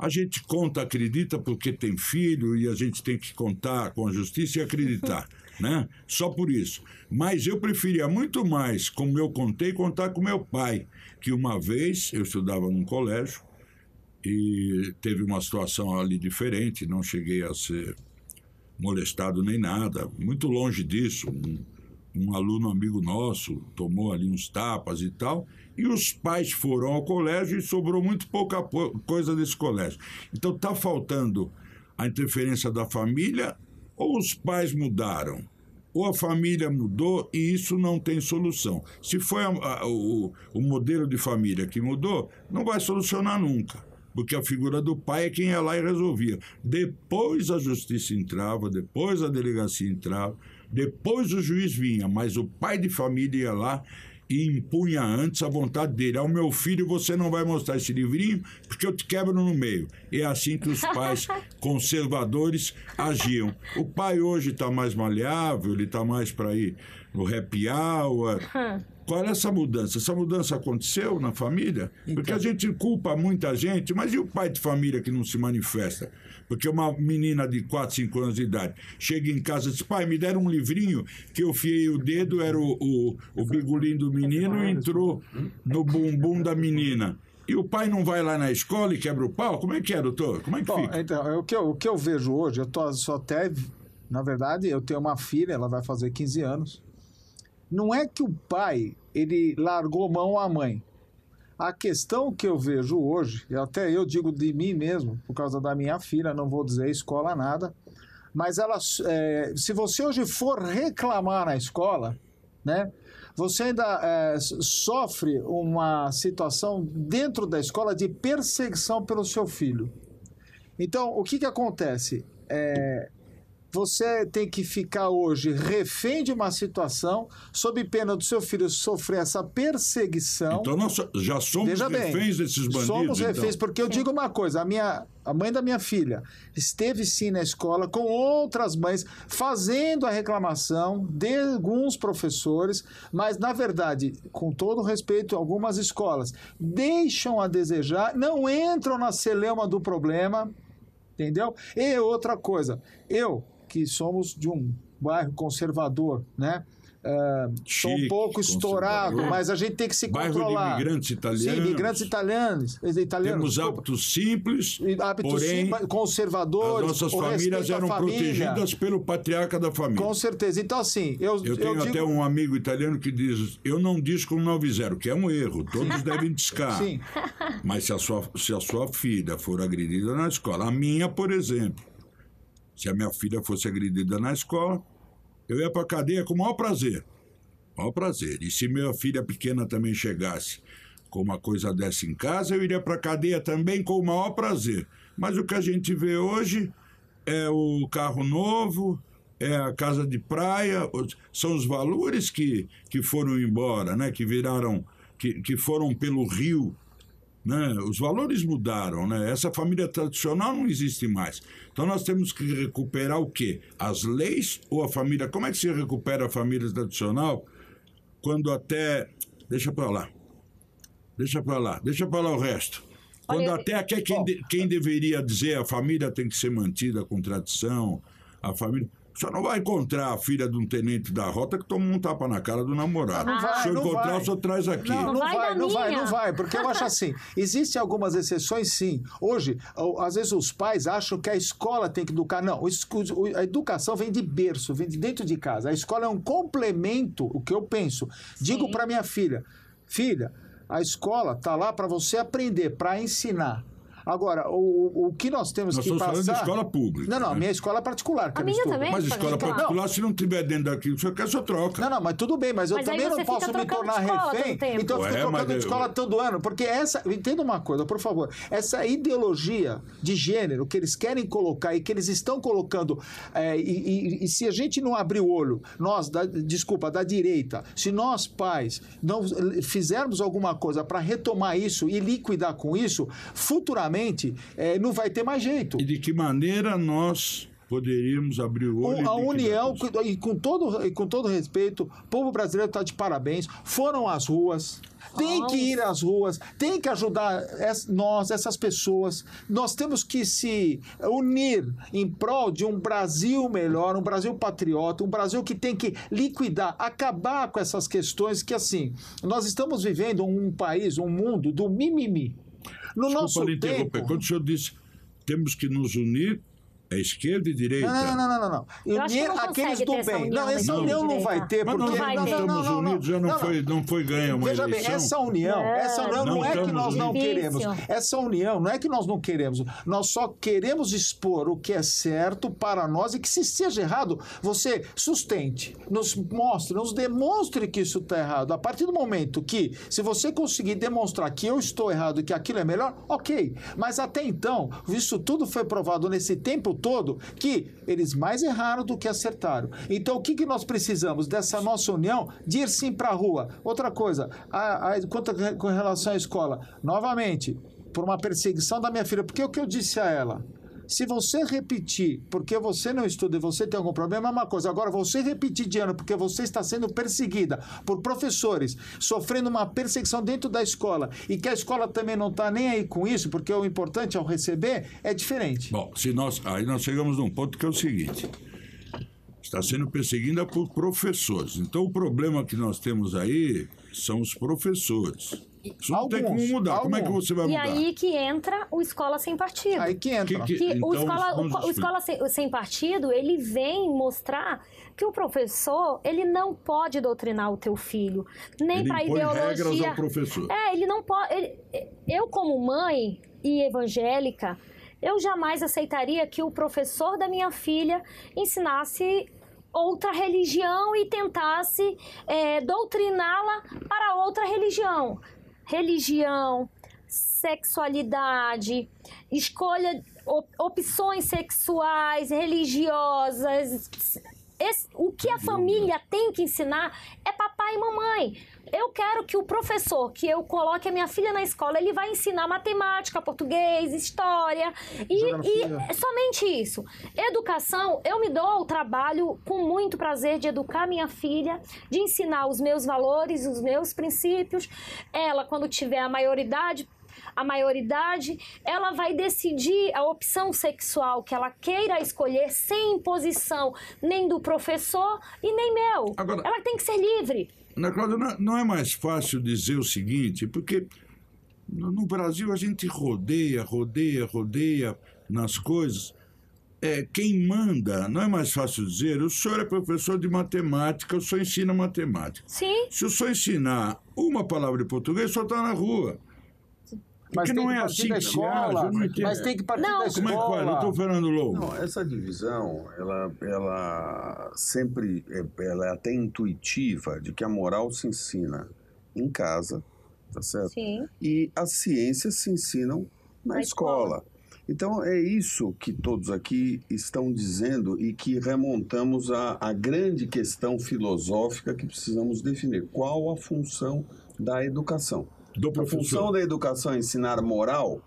A gente conta, acredita porque tem filho, e a gente tem que contar com a justiça e acreditar, né? Só por isso. Mas eu preferia muito mais, como eu contei, contar com meu pai, que uma vez eu estudava num colégio e teve uma situação ali diferente, não cheguei a ser molestado nem nada, muito longe disso. Um aluno amigo nosso tomou ali uns tapas e tal, e os pais foram ao colégio e sobrou muito pouca coisa desse colégio. Então está faltando a interferência da família, ou os pais mudaram, ou a família mudou, e isso não tem solução. Se foi o modelo de família que mudou, não vai solucionar nunca, porque a figura do pai é quem ia lá e resolvia. Depois a justiça entrava, depois a delegacia entrava, depois o juiz vinha, mas o pai de família ia lá e impunha antes a vontade dele. Ao meu filho, você não vai mostrar esse livrinho porque eu te quebro no meio. É assim que os pais conservadores agiam. O pai hoje está mais maleável, ele está mais para ir no happy hour. Qual é essa mudança? Essa mudança aconteceu na família? Porque a gente culpa muita gente, mas e o pai de família que não se manifesta? Porque uma menina de 4, 5 anos de idade chega em casa e diz: pai, me deram um livrinho que eu fiei o dedo, era o bigolim do menino, e entrou no bumbum da menina. E o pai não vai lá na escola e quebra o pau? Como é que é, doutor? Como é que fica? Então, o que eu vejo hoje, na verdade, eu tenho uma filha, ela vai fazer 15 anos. Não é que o pai, ele largou mão à mãe. A questão que eu vejo hoje, e até eu digo de mim mesmo, por causa da minha filha, não vou dizer escola nada, mas se você hoje for reclamar na escola, né, você ainda sofre uma situação dentro da escola de perseguição pelo seu filho. Então, o que acontece? Você tem que ficar hoje refém de uma situação sob pena do seu filho sofrer essa perseguição. Então nós já somos reféns desses bandidos. Somos reféns, porque eu digo uma coisa: a mãe da minha filha esteve sim na escola com outras mães fazendo a reclamação de alguns professores, mas na verdade, com todo respeito, algumas escolas deixam a desejar, não entram na celeuma do problema, entendeu? E outra coisa, que somos de um bairro conservador, né? Sou um pouco estourado, mas a gente tem que se controlar. Bairro de imigrantes italianos. Sim, imigrantes italianos. Temos hábitos simples, porém, conservadores. As nossas famílias eram protegidas pelo patriarca da família. Com certeza. Então, assim, eu tenho até um amigo italiano que diz: eu não disco no 90, que é um erro, todos devem discar. Sim. Mas se a sua filha for agredida na escola, a minha, por exemplo, Se a minha filha fosse agredida na escola, eu ia para a cadeia com o maior prazer. Maior prazer. E se minha filha pequena também chegasse com uma coisa dessa em casa, eu iria para a cadeia também com o maior prazer. Mas o que a gente vê hoje é o carro novo, é a casa de praia, são os valores que foram embora, né? Que viraram, que foram pelo rio, né? Os valores mudaram, né? Essa família tradicional não existe mais. Então nós temos que recuperar o quê? As leis ou a família? Como é que se recupera a família tradicional quando até... Deixa para lá o resto. Quando Olha, até quem deveria dizer a família tem que ser mantida com tradição, a família... Você não vai encontrar a filha de um tenente da rota que toma um tapa na cara do namorado. Não vai, Se eu não encontrar, vai. o senhor traz aqui. Não vai, porque eu acho assim, existem algumas exceções, sim. Hoje, às vezes os pais acham que a escola tem que educar. Não, a educação vem de berço, vem de dentro de casa. A escola é um complemento, o que eu penso. Digo para minha filha, a escola está lá para você aprender, para ensinar. Agora, o que nós temos que passar... Nós estamos falando de escola pública. Não, né? minha escola é particular. A minha também. Mas escola particular, se não tiver dentro daquilo, o senhor quer, o senhor troca. Não, mas tudo bem, mas eu também não posso me tornar refém, então eu fico trocando de escola todo ano, porque entenda uma coisa, por favor, essa ideologia de gênero que eles querem colocar e que eles estão colocando, e se a gente não abrir o olho, da direita, se nós pais não fizermos alguma coisa para retomar isso e liquidar com isso, futuramente não vai ter mais jeito. E de que maneira nós poderíamos abrir o olho? A União, e com todo respeito, o povo brasileiro está de parabéns, foram às ruas, tem que ir às ruas, tem que ajudar essas pessoas. Nós temos que se unir em prol de um Brasil melhor, um Brasil patriota, um Brasil que tem que liquidar, acabar com essas questões que, assim, nós estamos vivendo um país, um mundo do mimimi. No nosso tempo... Quando o senhor disse temos que nos unir, é esquerda e direita. Não. Unir aqueles do bem. Não, essa união não vai ter, porque... Mas nós estamos unidos, já não foi ganha uma eleição. Veja bem, essa união não é que nós não queremos. Essa união não é que nós não queremos. Nós só queremos expor o que é certo para nós e que, se seja errado, você sustente, nos mostre, nos demonstre que isso está errado. A partir do momento que, se você conseguir demonstrar que eu estou errado e que aquilo é melhor, ok. Mas até então, isso tudo foi provado nesse tempo todo, que eles mais erraram do que acertaram. Então, o que nós precisamos dessa nossa união? De ir sim para a rua. Outra coisa, com relação à escola, novamente, por uma perseguição da minha filha, porque o que eu disse a ela? Se você repetir porque você não estuda e você tem algum problema, é uma coisa. Agora, você repetir de ano porque você está sendo perseguida por professores, sofrendo uma perseguição dentro da escola, e que a escola também não está nem aí com isso, porque o importante é o receber, é diferente. Bom, aí nós chegamos num ponto que é o seguinte: está sendo perseguida por professores. Então, o problema que nós temos aí são os professores. Isso não tem como mudar. Como é que você vai mudar? E aí que entra o Escola Sem Partido. Aí que entra. O Escola Sem Partido, ele vem mostrar que o professor, ele não pode doutrinar o teu filho, nem para ideologia. Ele impõe regras ao professor. Ele não pode... Eu, como mãe e evangélica, eu jamais aceitaria que o professor da minha filha ensinasse outra religião e tentasse doutriná-la para outra religião. Religião, sexualidade, escolha, opções sexuais, religiosas. O que a família tem que ensinar é papai e mamãe. Eu quero que o professor, que eu coloque a minha filha na escola, ele vai ensinar matemática, português, história e somente isso. Educação, eu me dou o trabalho com muito prazer de educar minha filha, de ensinar os meus valores, os meus princípios. Ela, quando tiver a maioridade, ela vai decidir a opção sexual que ela queira escolher sem imposição nem do professor e nem meu. Agora, ela tem que ser livre. Ana Cláudia, não é mais fácil dizer o seguinte, porque no Brasil a gente rodeia nas coisas. Quem manda, não é mais fácil dizer, o senhor é professor de matemática, o senhor ensina matemática. Sim. Se o senhor ensinar uma palavra de português, o senhor está na rua. Porque não é assim que se age, eu não entendo. Mas tem que partir Não. da Como é que faz, escola. doutor Fernando Lobo? Não, essa divisão, ela sempre, ela é até intuitiva, de que a moral se ensina em casa, tá certo? Sim. E as ciências se ensinam na escola. Então, é isso que todos aqui estão dizendo e que remontamos à grande questão filosófica que precisamos definir. Qual a função da educação? Do A professor. função da educação é ensinar moral,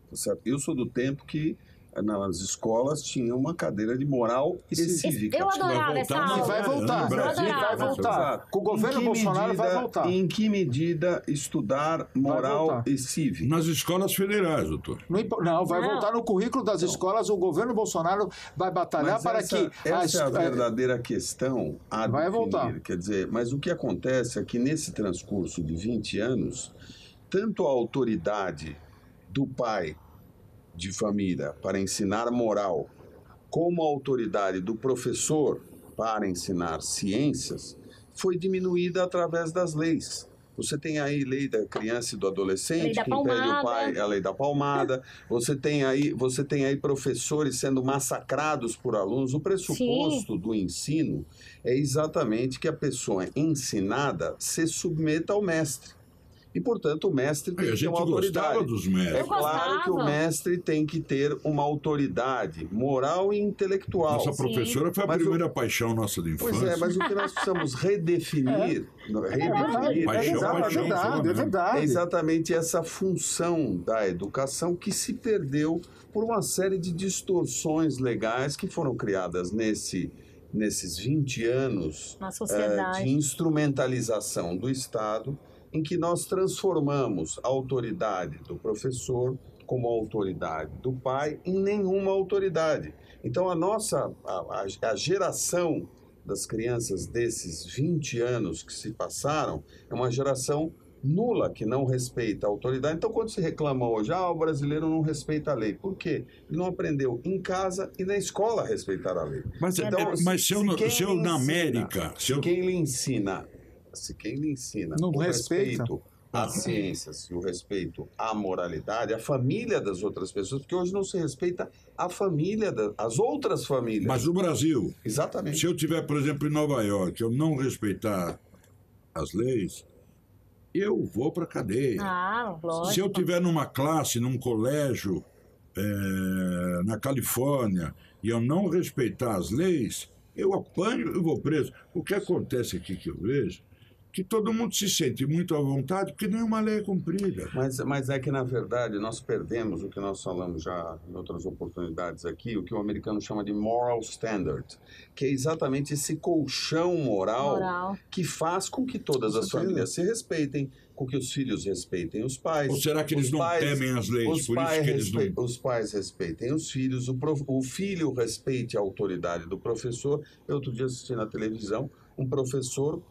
tá certo? Eu sou do tempo que nas escolas tinha uma cadeira de moral e cívica. Eu adorava Vai essa voltar, aula. E vai voltar. No Brasil, E vai voltar. Com o governo Bolsonaro vai voltar. Em que medida estudar moral voltar. e cívica? Nas escolas federais, doutor. Não, vai Não. voltar no currículo das escolas. O governo Bolsonaro vai batalhar Mas para essa, que... essa é a verdadeira questão a Vai definir. voltar. Quer dizer, mas o que acontece é que nesse transcurso de 20 anos, tanto a autoridade do pai de família para ensinar moral, como a autoridade do professor para ensinar ciências, foi diminuída através das leis. Você tem aí lei da criança e do adolescente, Lei da que impede o palmada. pai, a lei da palmada. Você tem aí professores sendo massacrados por alunos. O pressuposto do ensino é exatamente que a pessoa ensinada se submeta ao mestre. E, portanto, o mestre tem A que ter gente uma autoridade. gostava dos mestres. É Eu claro que o gostava. mestre tem que ter uma autoridade moral e intelectual. Nossa professora foi a Mas primeira paixão nossa de infância. Pois é, mas o que nós precisamos redefinir, Paixão, é verdade. é exatamente essa função da educação que se perdeu por uma série de distorções legais que foram criadas nesses 20 anos Na de sociedade. instrumentalização do Estado, em que nós transformamos a autoridade do professor como a autoridade do pai em nenhuma autoridade. Então, a geração das crianças desses 20 anos que se passaram é uma geração nula, que não respeita a autoridade. Então, quando se reclama hoje, o brasileiro não respeita a lei. Por quê? Ele não aprendeu em casa e na escola a respeitar a lei. Mas, Então, mas se eu quem na lhe América... se quem lhe ensina Não o respeita. respeito às ciências e o respeito à moralidade, à família das outras pessoas, porque hoje não se respeita a família, as outras famílias. Mas no Brasil, Exatamente. se eu estiver, por exemplo, em Nova York, eu não respeitar as leis, eu vou para a cadeia. Ah, lógico. Se eu estiver numa classe, num colégio, na Califórnia, e eu não respeitar as leis, eu apanho e vou preso. O que acontece aqui que eu vejo, que todo mundo se sente muito à vontade, porque nenhuma lei é cumprida. Mas é que, na verdade, nós perdemos o que nós falamos já em outras oportunidades aqui, o que o americano chama de moral standard, que é exatamente esse colchão moral. Que faz com que todas as famílias se respeitem, com que os filhos respeitem os pais. Ou será que eles não temem as leis? Por isso que eles não... Os pais respeitem os filhos, o filho respeite a autoridade do professor. Eu outro dia assisti na televisão um professor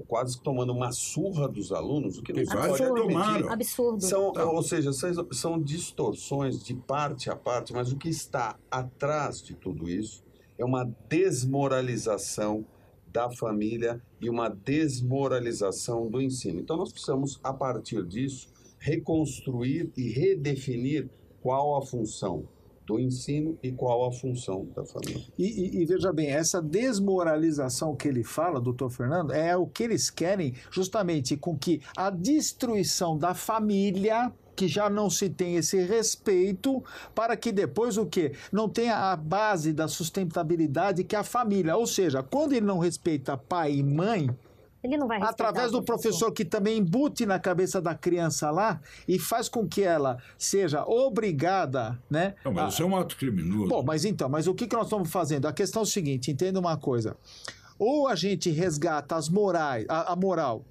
quase tomando uma surra dos alunos, o que não se pode admitir. Absurdo. Ou seja, são distorções de parte a parte, mas o que está atrás de tudo isso é uma desmoralização da família e uma desmoralização do ensino. Então, nós precisamos, a partir disso, reconstruir e redefinir qual a função do ensino e qual a função da família. E veja bem, essa desmoralização que ele fala, doutor Fernando, é o que eles querem justamente com que a destruição da família, que já não se tem esse respeito, para que depois o quê? Não tenha a base da sustentabilidade que é a família. Ou seja, quando ele não respeita pai e mãe, Ele não vai respeitar através do professor que também embute na cabeça da criança lá e faz com que ela seja obrigada, né? Não, mas isso é um ato criminoso. Bom, mas o que nós estamos fazendo? A questão é o seguinte, entenda uma coisa. Ou a gente resgata as morais, a moral,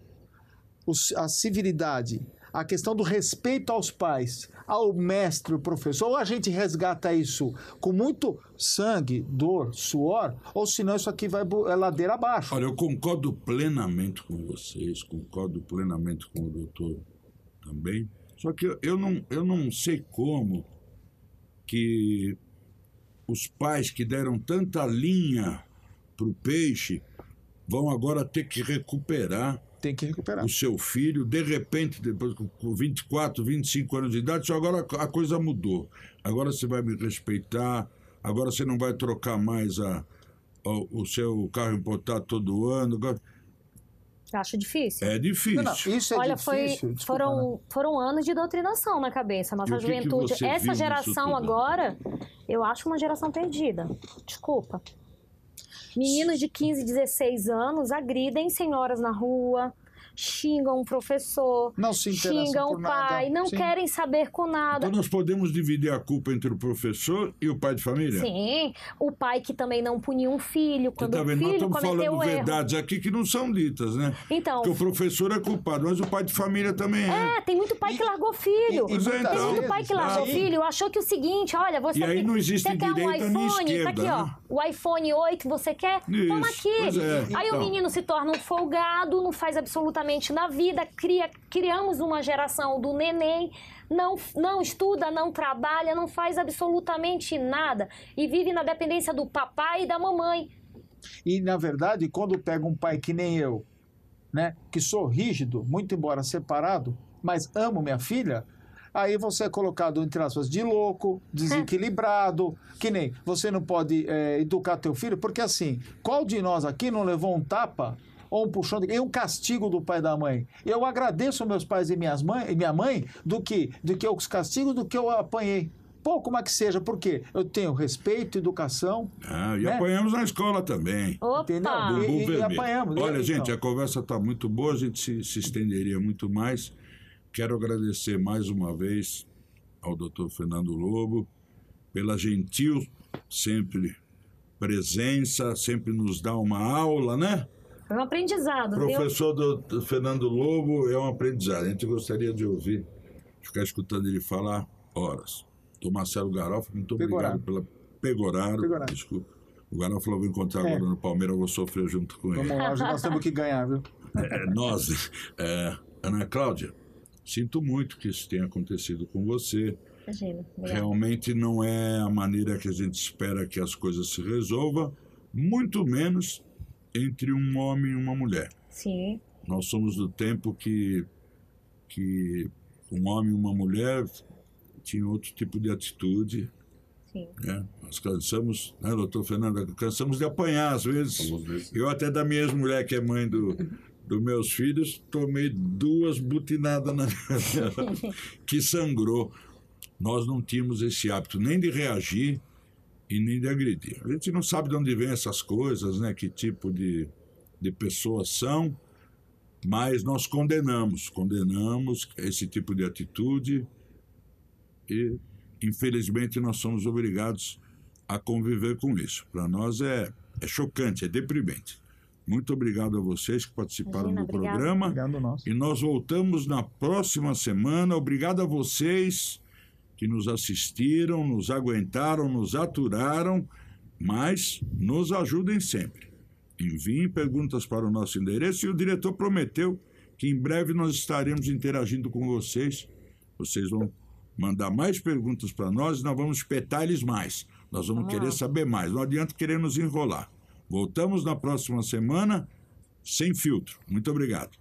a civilidade, a questão do respeito aos pais, ao mestre, o professor, ou a gente resgata isso com muito sangue, dor, suor, ou senão isso aqui vai ladeira abaixo. Olha, eu concordo plenamente com vocês, concordo plenamente com o doutor também, só que eu não sei como que os pais que deram tanta linha para o peixe vão agora ter que recuperar Tem que recuperar. o seu filho, de repente, depois com 24, 25 anos de idade, só agora a coisa mudou. Agora você vai me respeitar, agora você não vai trocar mais o seu carro importado todo ano. Acho difícil. É difícil. Não, isso é Olha, difícil. Desculpa, foram anos de doutrinação na cabeça. Nossa E o que juventude, você viu essa nisso geração tudo? agora, eu acho uma geração perdida. Desculpa. Meninos de 15, 16 anos agridem senhoras na rua, xingam o professor, Não se interessam xingam por o pai, nada. não Sim. querem saber com nada. Então nós podemos dividir a culpa entre o professor e o pai de família? Sim, o pai que também não punia um filho Você quando tá o vendo? Nós filho estamos cometeu falando o erro. verdades aqui que não são ditas, né? Então, Porque o professor é culpado, mas o pai de família também é. tem muito pai que largou filho. e muitas Tem muito vezes, pai que largou sim. filho, achou que o seguinte, olha, você E aí não existe você quer um direita nem iPhone, tá esquerda, aqui, ó, né? o iPhone 8 você quer? Toma Isso, aqui. pois é. Aí Então. o menino se torna um folgado, não faz absolutamente na vida, criamos uma geração do neném, não estuda, não trabalha, não faz absolutamente nada e vive na dependência do papai e da mamãe. E, na verdade, quando pega um pai que nem eu, né, que sou rígido, muito embora separado, mas amo minha filha, aí você é colocado, entre aspas, de louco, desequilibrado, que nem você não pode educar teu filho, porque assim, qual de nós aqui não levou um tapa ou um puxão, e um castigo do pai e da mãe? Eu agradeço meus pais e minha mãe do que os castigos do que eu apanhei. Pouco mais que seja, porque eu tenho respeito, educação. E né? apanhamos na escola também. Opa! Entendeu? Bumbum E vermelho. apanhamos. Olha, Então. gente, a conversa está muito boa, a gente se estenderia muito mais. Quero agradecer mais uma vez ao Dr. Fernando Lobo pela gentil sempre presença, sempre nos dá uma aula, né? Foi um aprendizado, viu? Professor do Fernando Lobo é um aprendizado. A gente gostaria de ouvir, ficar escutando ele falar horas. Do Marcelo Garofa, muito obrigado pela... Pegoraro, desculpa. O Garofa falou, vou encontrar agora no Palmeiras, eu vou sofrer junto com ele. Vamos lá, hoje nós temos que ganhar, viu? Ana Cláudia, sinto muito que isso tenha acontecido com você. Imagina. Realmente não é a maneira que a gente espera que as coisas se resolvam, muito menos entre um homem e uma mulher. Sim. Nós somos do tempo que um homem e uma mulher tinham outro tipo de atitude. Sim. Né? Nós cansamos, né, doutor Fernando, cansamos de apanhar às vezes. Eu até da minha ex-mulher, que é mãe dos meus filhos, tomei 2 butinadas na que sangrou. Nós não tínhamos esse hábito nem de reagir e nem de agredir. A gente não sabe de onde vêm essas coisas, né? Que tipo de pessoas são, mas nós condenamos esse tipo de atitude e, infelizmente, nós somos obrigados a conviver com isso. Para nós é chocante, é deprimente. Muito obrigado a vocês que participaram do programa. Obrigado, nós. E nós voltamos na próxima semana. Obrigado a vocês que nos assistiram, nos aguentaram, nos aturaram, mas nos ajudem sempre. Enviem perguntas para o nosso endereço e o diretor prometeu que em breve nós estaremos interagindo com vocês. Vocês vão mandar mais perguntas para nós e nós vamos espetar eles mais. Nós vamos querer saber mais. Não adianta querer nos enrolar. Voltamos na próxima semana sem filtro. Muito obrigado.